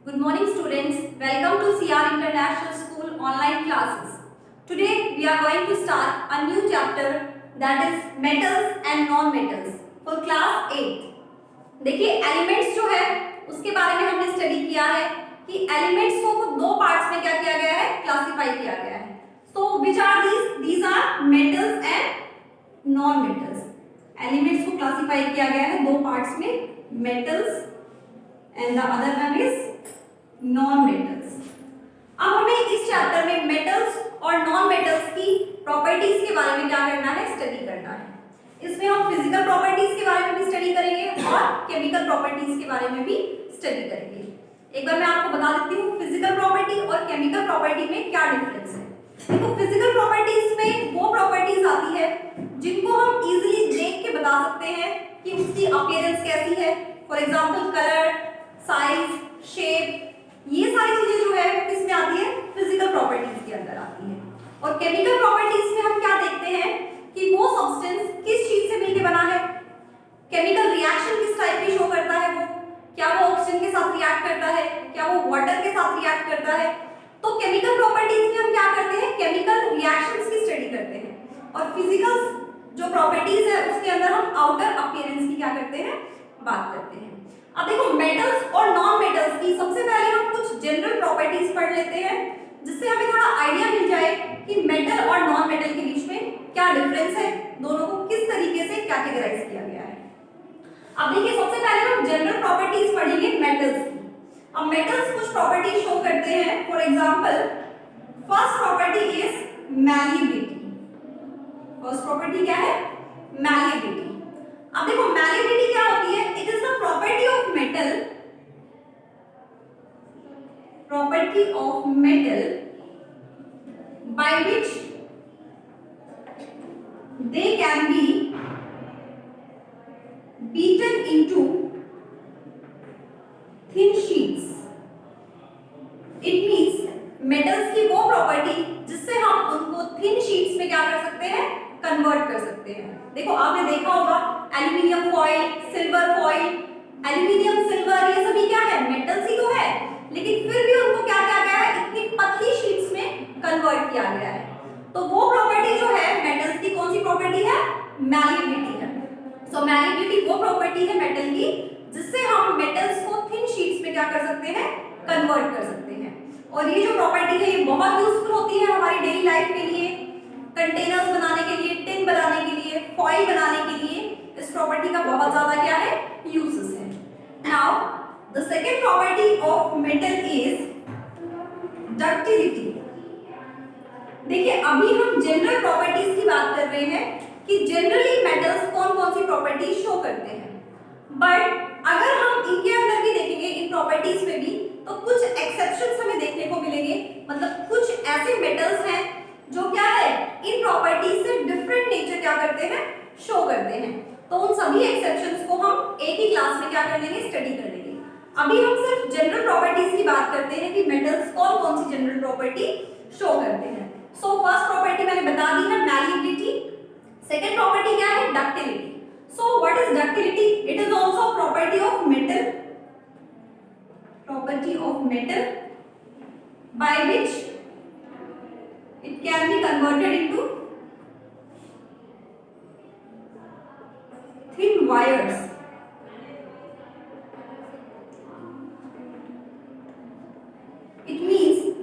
Good morning students. Welcome to CR International School online classes. Today we are going to start a new chapter that is metals and non-metals for class 8. देखिए elements जो है उसके बारे में हमने study किया है कि एलिमेंट्स को दो पार्ट्स में क्या किया गया है, क्लासिफाई किया गया है. So which are these are metals and non metals. Elements को क्लासिफाई किया गया है दो पार्ट्स में, metals and the other one is non metals. अब हमें इस चैप्टर में मेटल्स और नॉन मेटल्स की प्रॉपर्टीज के बारे में क्या करना है, स्टडी करना है. इसमें हम फिजिकल प्रॉपर्टीज के बारे में भी स्टडी करेंगे और केमिकल प्रॉपर्टीज के बारे में भी स्टडी करेंगे. एक बार मैं आपको बता देती हूँ फिजिकल प्रॉपर्टी और केमिकल प्रॉपर्टी में क्या डिफरेंस है. देखो फिजिकल प्रॉपर्टीज में वो प्रॉपर्टीज आती है जिनको हम इजीली देख के बता सकते हैं कि उसकी अपीयरेंस कैसी है. For example colour, size, shape, ये सारी चीजें जो है वो किस में आती है, फिजिकल प्रॉपर्टीज के अंदर आती है. और केमिकल प्रॉपर्टीज में हम क्या देखते हैं कि वो सब्सटेंस किस चीज से मिलकर बना है, केमिकल रिएक्शन किस टाइप की शो करता है, वो क्या वो ऑक्सीजन के साथ रिएक्ट करता है, क्या वो वाटर के साथ रिएक्ट करता है. तो केमिकल प्रॉपर्टीज में हम क्या करते हैं, केमिकल रिएक्शंस की स्टडी करते हैं. और फिजिकल जो प्रॉपर्टीज है उसके अंदर हम आउटर अपीयरेंस की क्या करते हैं, बात करते हैं. अब देखो मेटल्स और नॉन मेटल्स की सबसे पहले हम कुछ जनरल प्रॉपर्टीज पढ़ लेते हैं जिससे हमें थोड़ा आइडिया मिल जाए कि मेटल और नॉन मेटल के बीच में क्या डिफरेंस है, दोनों को किस तरीके से कैटेगराइज किया गया है. अब देखिए सबसे पहले हम जनरल प्रॉपर्टीज पढ़ेंगे मेटल्स की. अब मेटल्स कुछ प्रॉपर्टीज शो करते हैं. For example first property is malleability. First property क्या है, मैलिएबिलिटी. अब देखो मैलिएबिलिटी क्या होती है, it is the property of metal, property of metal by which they can be beaten into thin sheets. It means metals की वो property जिससे हम उनको thin sheets में क्या कर सकते हैं, कन्वर्ट कर सकते हैं. देखो आपने देखा होगा aluminium foil, silver foil, aluminium, silver, ये सभी क्या है, मेटल्स ही तो है, लेकिन फिर भी उनको क्या किया गया है, इतनी पतली शीट्स में कन्वर्ट किया गया है. तो वो प्रॉपर्टी जो है मेटल्स की, कौन सी प्रॉपर्टी है, मैलिएबिलिटी है. सो मैलिएबिलिटी वो प्रॉपर्टी है मेटल की जिससे हम मेटल्स को थिन शीट्स में क्या कर सकते हैं, कन्वर्ट कर सकते हैं. और ये जो प्रॉपर्टी है ये बहुत यूजफुल होती है हमारी डेली लाइफ के लिए, कंटेनर्स बनाने के लिए, टिन बनाने के लिए, फॉइल बनाने के लिए. इस प्रॉपर्टी का बहुत ज्यादा क्या है, यूजेस है. Now the second property of metal is ductility. देखिए अभी हम जनरल प्रॉपर्टीज की बात कर रहे हैं कि जनरली मेटल्स कौन कौन सी प्रॉपर्टी शो करते हैं. बट अगर हम इनके अंदर भी देखेंगे, इन प्रॉपर्टीज में भी, तो कुछ एक्सेप्शंस हमें देखने को मिलेंगे. मतलब कुछ ऐसे मेटल्स हैं जो क्या है, इन प्रॉपर्टीज से डिफरेंट नेचर क्या करते हैं, शो करते हैं. तो उन सभी एक्सेप्शंस को हम एक ही क्लास में क्या कर लेंगे, स्टडी कर लेंगे. अभी हम सिर्फ जनरल प्रॉपर्टीज की बात करते हैं कि मेटल्स कौन कौन सी जनरल प्रॉपर्टी शो करते हैं. सो फर्स्ट प्रॉपर्टी मैंने बता दी है, मैलिएबिलिटी. सेकंड प्रॉपर्टी क्या है, ductility. So what is ductility, it is also property of metal, property of metal by which it can be converted into thin wires.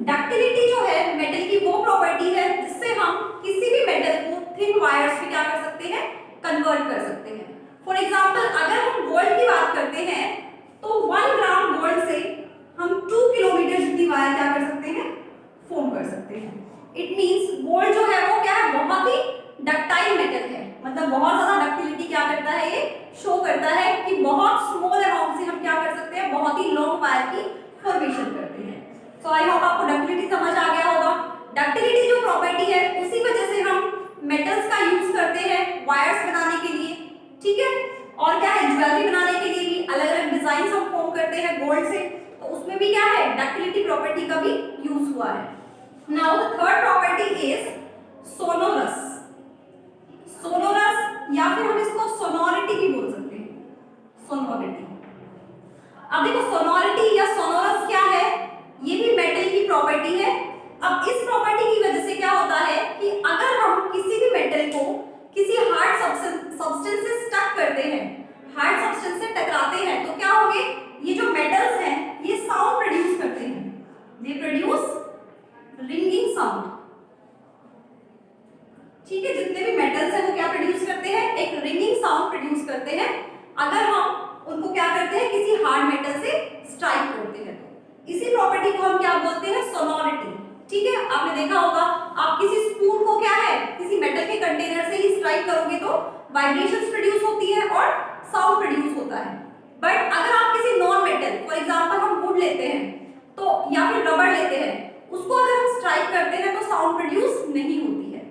Ductility जो है metal की वो property है जिससे हम किसी भी मेटल को थिन वायर्स में क्या कर सकते हैं, कन्वर्ट कर सकते हैं. फॉर एग्जांपल अगर हम गोल्ड की बात करते हैं तो 1 ग्राम गोल्ड से हम 2 किलोमीटर जितनी वायर क्या कर सकते हैं, फॉर्म कर सकते हैं. इट मींस गोल्ड जो है वो क्या है, बहुत ही डक्टाइल मेटल है. मतलब बहुत ज्यादा डक्टिलिटी क्या करता है, ये शो करता है कि बहुत स्मॉल अमाउंट से हम क्या कर सकते हैं, बहुत ही लॉन्ग वायर की फॉर्मेशन करते हैं. सो आई होप आपको डक्टिलिटी समझ आ गया होगा. डक्टिलिटी जो प्रॉपर्टी है उसी वजह से हम मेटल्स का यूज करते हैं वायर्स बनाने के लिए, ठीक है. और क्या है, ज्वेलरी बनाने के लिए भी अलग अलग डिजाइन हम फॉर्म करते हैं गोल्ड से, तो उसमें भी क्या है, डक्टिलिटी प्रॉपर्टी का भी यूज हुआ है. Now the third property is sonorous. Sonorous या फिर हम इसको सोनोरिटी भी बोल सकते हैं, सोनोरिटी. अब देखो सोनोरिटी या सोनोरस क्या है, किसी हार्ड सब्सटेंस से स्टक करते हैं, हार्ड सब्सटेंस से टकराते हैं, तो क्या होंगे, ये जो मेटल्स हैं ये साउंड प्रोड्यूस करते हैं, दे प्रोड्यूस रिंगिंग साउंड। ठीक है, जितने भी मेटल्स हैं वो क्या प्रोड्यूस करते हैं, एक रिंगिंग साउंड प्रोड्यूस करते हैं अगर हम उनको क्या करते हैं, किसी हार्ड मेटल से स्ट्राइक करते हैं। तो इसी प्रॉपर्टी को हम क्या बोलते हैं, सोनोरिटी। ठीक है, आपने देखा होगा, आप किसी स्पून को क्या है, किसी मेटल के कंटेनर से ही स्ट्राइक करोगे तो वाइब्रेशंस प्रोड्यूस होती है और साउंड प्रोड्यूस होता है। बट अगर आप किसी नॉन मेटल, फॉर एग्जांपल हम वुड लेते हैं तो, या फिर रबर लेते हैं, उसको अगर हम स्ट्राइक करते हैं तो साउंड प्रोड्यूस नहीं होती है।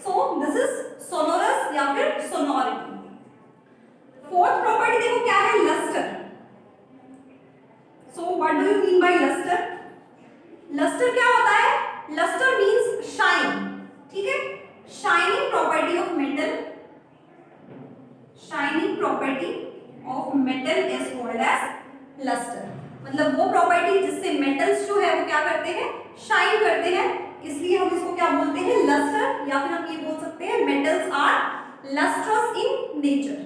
सो दिस इज सोनोरस या फिर सोनोरिटी। फोर्थ प्रॉपर्टी देखो क्या है, lustre. So what do you mean by lustre? Lustre क्या होता है, लस्टर मींस शाइन। ठीक है, shining property of metal, shining property of metal is called as lustre. मतलब वो प्रॉपर्टी जिससे मेटल्स जो है वो क्या करते हैं, शाइन करते हैं, इसलिए हम इसको क्या बोलते हैं, लस्टर। या फिर हम ये बोल सकते हैं metals are lustrous in nature.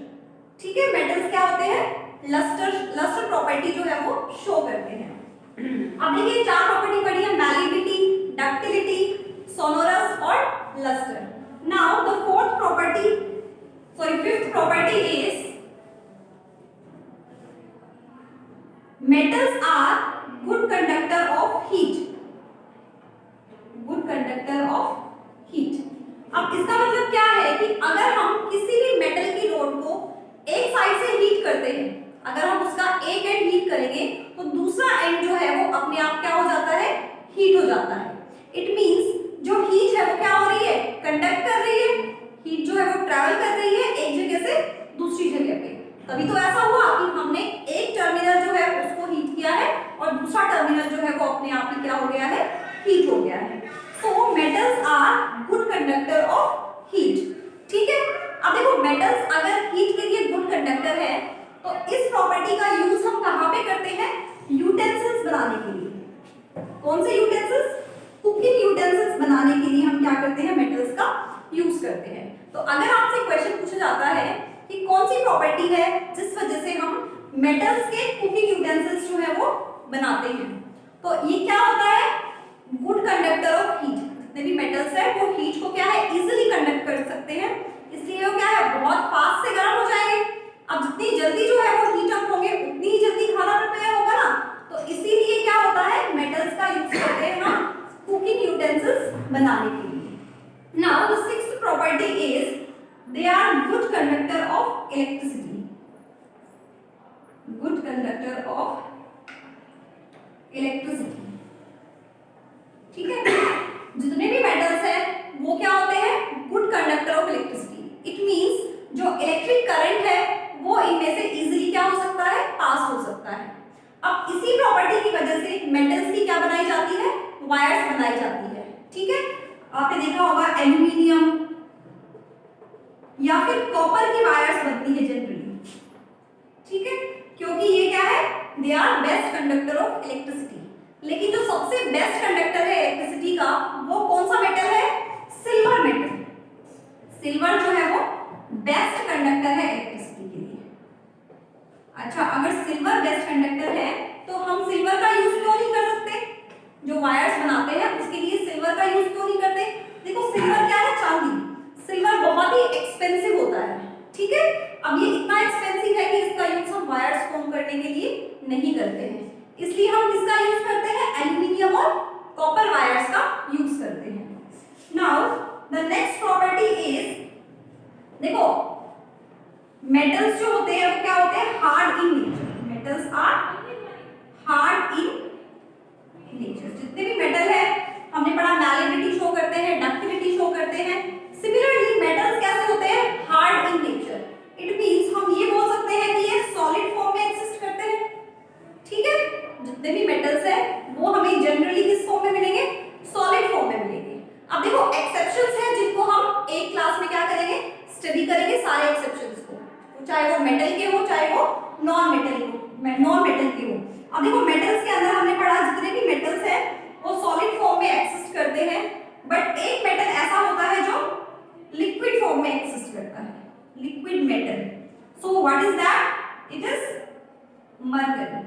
ठीक है, मेटल्स क्या होते हैं, लस्टर प्रॉपर्टी जो है वो शो करते हैं। अब देखिए चार प्रॉपर्टी पढ़ी है, मैलिबिलिटी, डक्टिलिटी, सोनोरस और lustre. Now the fourth property, sorry fifth property is metals are good conductor of heat, good conductor of heat। अब इसका मतलब क्या है कि अगर हम किसी भी मेटल की रोड को एक साइड से हीट करते हैं, अगर हम उसका एक एंड हीट करेंगे तो दूसरा एंड जो है वो अपने आप क्या हो जाता है, हीट हो जाता है। इट मींस जो हीट है वो क्या हो रही है, कंडक्ट कर रही है, हीट जो है वो ट्रैवल कर रही है एक जगह से दूसरी जगह पे। कभी तो ऐसा हुआ कि हमने एक टर्मिनल जो है उसको हीट किया है और दूसरा टर्मिनल जो है वो अपने आप ही क्या हो गया है, हीट हो गया है। So metals are good conductor of heat. ठीक है, अब देखो मेटल्स अगर हीट के लिए गुड कंडक्टर है तो इस प्रॉपर्टी का यूज हम कहां पे करते हैं, यूटेंसिल्स बनाने के लिए। कौन से यूटेंसिल्स, कुकिंग यूटेंसिल्स बनाने के लिए हम क्या करते हैं, मेटल्स का यूज करते हैं। तो अगर आपसे क्वेश्चन पूछा जाता है कि कौन सी प्रॉपर्टी है जिस वजह से हम मेटल्स के कुकिंग यूटेंसिल्स जो है वो बनाते हैं, तो ये क्या होता है, गुड कंडक्टर ऑफ हीट। जितने भी मेटल्स है वो हीट को क्या है, इजीली कंडक्ट कर सकते हैं, इसलिए वो क्या है, बहुत फास्ट से गर्म हो जाएंगे। अब जितनी जल्दी जो है वो हीट अप होंगे उतनी ही जल्दी खाना प्रिपेयर होगा ना, तो इसीलिए क्या होता है, मेटल्स का यूज करते हैं हम कुकिंग यूटेंसिल्स बनाने के लिए। Now the sixth property is they are good conductor of electricity, good conductor of electricity। ठीक है, जितने भी मेटल्स हैं वो क्या होते हैं, good conductor of electricity. It means जो इलेक्ट्रिक करंट है वो इनमें से इजीली क्या हो सकता है, पास हो सकता है। अब इसी प्रॉपर्टी की वजह से मेटल्स की क्या बनाई जाती है, वायर्स बनाई जाती है। ठीक है, आपने देखा होगा एल्यूमिनियम या फिर कॉपर की वायर्स बनती है जनरली। ठीक है, क्योंकि ये क्या है, they are best conductor of electricity. लेकिन जो सबसे बेस्ट कंडक्टर है इलेक्ट्रिसिटी का वो कौन सा मेटल है, सिल्वर मेटल। सिल्वर जो है वो बेस्ट कंडक्टर है इलेक्ट्रिसिटी के लिए। अच्छा, अगर सिल्वर बेस्ट कंडक्टर है तो हम सिल्वर का यूज क्यों नहीं कर सकते, जो वायर्स बनाते हैं उसके लिए सिल्वर का यूज क्यों नहीं करते। देखो सिल्वर क्या है, चांदी। सिल्वर बहुत ही एक्सपेंसिव होता है। ठीक है, अब ये इतना एक्सपेंसिव है कि इसका यूज हम वायर्स फॉर्म करने के लिए नहीं करते हैं, इसलिए हम किसका यूज करते हैं, एल्यूमिनियम और कॉपर वायर्स का यूज करते हैं। Now the next property is, देखो मेटल्स जो होते हैं वो क्या होते हैं, hard in nature. Metals are hard in nature. जितने भी मेटल है हमने पढ़ा, मैलिबिलिटी शो करते हैं, डक्टिलिटी शो करते हैं। सिमिलरली मेटल्स कैसे होते हैं, hard in nature. It means हम ये बोल सकते हैं कि ये सॉलिड फॉर्म में एग्जिस्ट करते हैं। ठीक है, जितने भी मेटल्स हैं वो हमें जनरली किस फॉर्म में मिलेंगे, सॉलिड फॉर्म में मिलेंगे। अब देखो एक्सेप्शंस हैं जिनको हम एक क्लास में क्या करेंगे, स्टडी करेंगे सारे एक्सेप्शंस को, चाहे वो मेटल के हो चाहे वो नॉन मेटल के हो। अब देखो मेटल्स के अंदर हमने पढ़ा जितने भी मेटल्स हैं वो सॉलिड फॉर्म में एग्जिस्ट करते हैं, बट एक मेटल ऐसा होता है जो लिक्विड फॉर्म में एक्सिस्ट करता है, liquid metal. So what is that? It is mercury.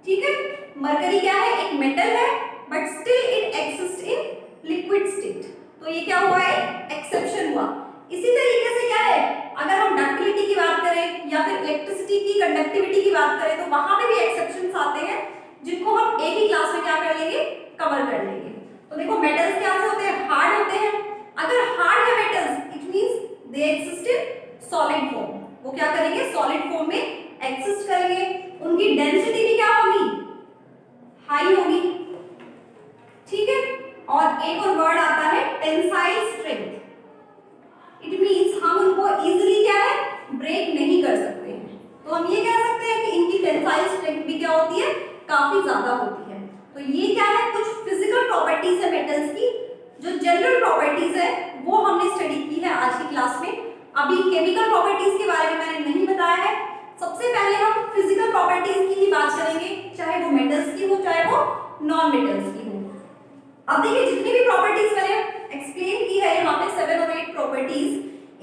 ठीक है, मरकरी क्या है? एक मेटल है but still it exist in liquid state. तो ये क्या हुआ है? एक्सेप्शन हुआ। इसी तरीके से क्या है, अगर हम डक्टिलिटी की बात करें या फिर इलेक्ट्रिसिटी की कंडक्टिविटी की बात करें तो वहां पे भी एक्सेप्शंस आते हैं जिनको हम एक ही क्लास में क्या कर लेंगे? कवर कर लेंगे। तो देखो मेटल्स क्या होते हैं? हार्ड होते हैं। अगर हार्ड है metals it means they exist in solid form. वो क्या करेंगे? सॉलिड फॉर्म में एक्सिस्ट करेंगे। उनकी डेंसिटी भी क्या होगी? हाई होगी। ठीक है, और एक और वर्ड आता है टेंसाइल स्ट्रेंथ। इट मींस हम उनको इजीली क्या है? ब्रेक नहीं कर सकते हैं। तो हम ये कह सकते हैं कि इनकी टेंसाइल स्ट्रेंथ भी क्या होती है? काफी ज्यादा होती है। तो ये क्या है? कुछ फिजिकल प्रॉपर्टीज है मेटल्स की। जो जनरल प्रॉपर्टीज है वो हमने स्टडी की है आज की क्लास में। अभी केमिकल प्रॉपर्टीज के बारे में मैंने नहीं बताया है। सबसे पहले हम फिजिकल प्रॉपर्टीज की ही बात करेंगे, चाहे वो मेटल्स की हो चाहे वो नॉन मेटल्स की हो। अब देखिए जितनी भी प्रॉपर्टीज मैंने एक्सप्लेन की है यहाँ पे 7 और 8 प्रॉपर्टीज,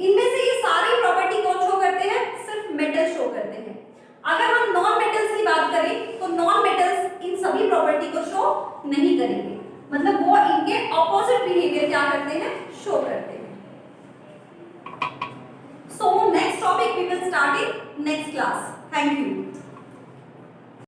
इनमें से ये सारी प्रॉपर्टी कौन शो करते हैं? सिर्फ मेटल शो करते हैं। अगर हम नॉन मेटल्स की बात करें तो नॉन मेटल्स इन सभी प्रॉपर्टी को शो नहीं करेंगे, मतलब वो इनके ऑपोजिट बिहेवियर क्या करते हैं? शो करते हैं। So next topic we will start in next class. Thank you.